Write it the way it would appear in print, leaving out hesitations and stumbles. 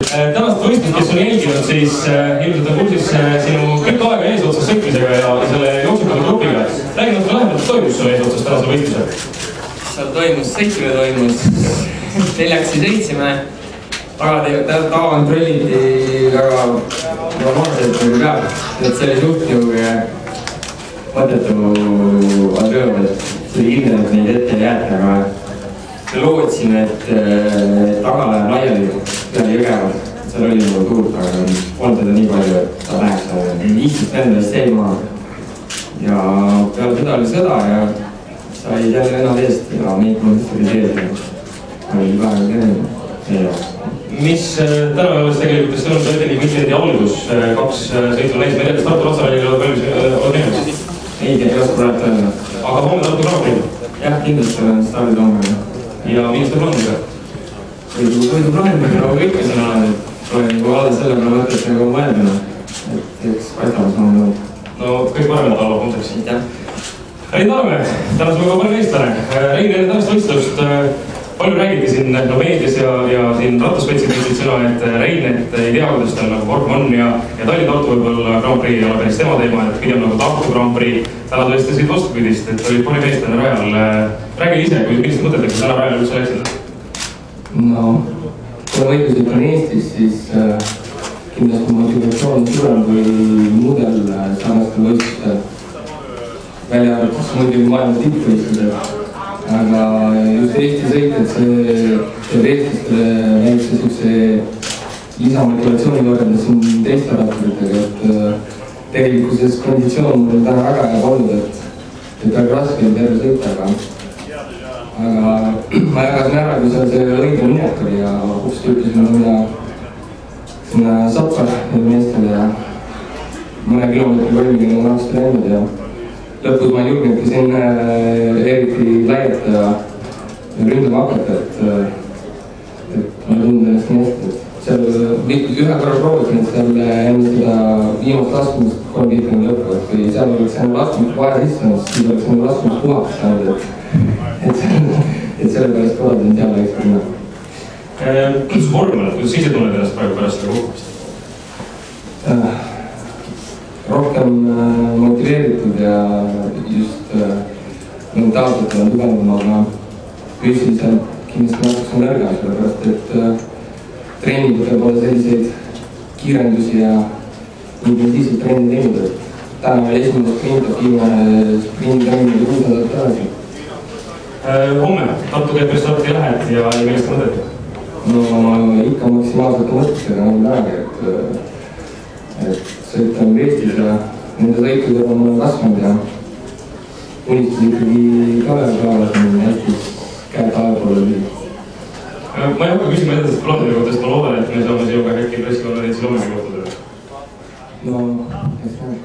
Tänast võistlust, kes on jälginud, siis ilmselt on kursis sinu kõik aega eesotsas sõitmisega ja selle jooksukade grupiga. Räägi natuke lähemalt, toimus sul eesotsas tänase võistlusel? Seal toimus sõitmine, toimus 4-ksi sõitsime. Tagakontrolliti väga normaalselt nagu peab. Et see oli suht nagu mõttetu andrööv, et see oli ilmne, et neid ette jäeta, aga me lootsime, et taga läheb laiali peale jõgevad. Seal oli nagu tuult, aga polnud seda nii palju, et ta läheks. Istus endast see maha. Ja peale seda oli sõda ja sai jälle ennast eest ja meid mõistus oli sees. Oli väga kõne. Mis tänapäevas tegelikult on tegi mitmendi algus 2 sõitu näis, meil Tartu Ratsarallil on valmis? Ei oska praegu öelda. Aga homme Tartu Grand Prix? Jah, kindlasti olen stardid homme. Ja millistel plaanidega? Võidu plaanidega, nagu kõik on alanud. Olen vaadata selle peale mõtet nagu mõelduna. Et eks paistavad saama. No kõik paremad alla konteksti. Aitäh. Rein Tarme, tänas väga palju eestlane. Rein, enne tänast võistlust palju räägiti siin meedias ja siin rattaspetsid ütlesid sõna, et Rein, et ei tea, kuidas tal nagu vorm on ja Tallinna-Tartu võib-olla Grand Prix ei ole päris tema teema, et pigem nagu Tartu Grand Prix. Täna tõestasid vastupidist, et olid parim eestlane rajal. Räägi ise, kui millised mõtted, et täna rajal üldse läksid? No, kui võitlusid on Eestis, siis kindlasti motivatsioon suurem kui muudel sarnastel võistlustel. Välja arvates muidugi maailma tippvõistlused. Aga just Eesti sõit, et see teeb eestlastele väikse niisuguse lisamotivatsiooni võrreldes siin teiste ratturitega, et tegelikuses konditsioon on täna väga hea olnud, et väga raske on terve sõita, aga ma jagasin ära, kui seal see õige minek oli ja ups tüüpisin sinna sappa meestele ja mõne kilomeetri võimiga on aastal läinud ja lõpus ma ei julgenudki siin eriti laiata ja ründama hakata, et ma tunnen ennast nii hästi, et seal ühe korra proovisin, et seal enne seda viimast laskumist 3 kiirkonna lõppu, et kui seal oleks enne laskumist vaja sisse, siis oleks enne laskumist puhaks saanud, et selle pärast korraldan seal läks minna. Kuidas vorm on, kuidas ise tunned ennast praegu pärast seda kukkumist? Rohkem motiveeritud ja just mentaalselt on tugevam, aga füüsiliselt kindlasti natuke on nõrgam, sellepärast et treeningutel pole selliseid kiirendusi ja intensiivselt treeni teinud, et täna oli esimene sprint, viimane sprint treening 6 nädalat tagasi. Homme Tartu Keepri starti lähed ja millest mõtted? No ikka maksimaalselt mõttega nagu praegu, et sõitan Eestis ja nende sõitudel on kasvanud ja unistus ikkagi Kalev on Eestis käed ajapoole lühi. Ma ei hakka küsima edasest plaanide kohta, sest ma loodan, et me saame sinuga äkki pressikonverentsil hommegi kohtuda. No, kes näeb.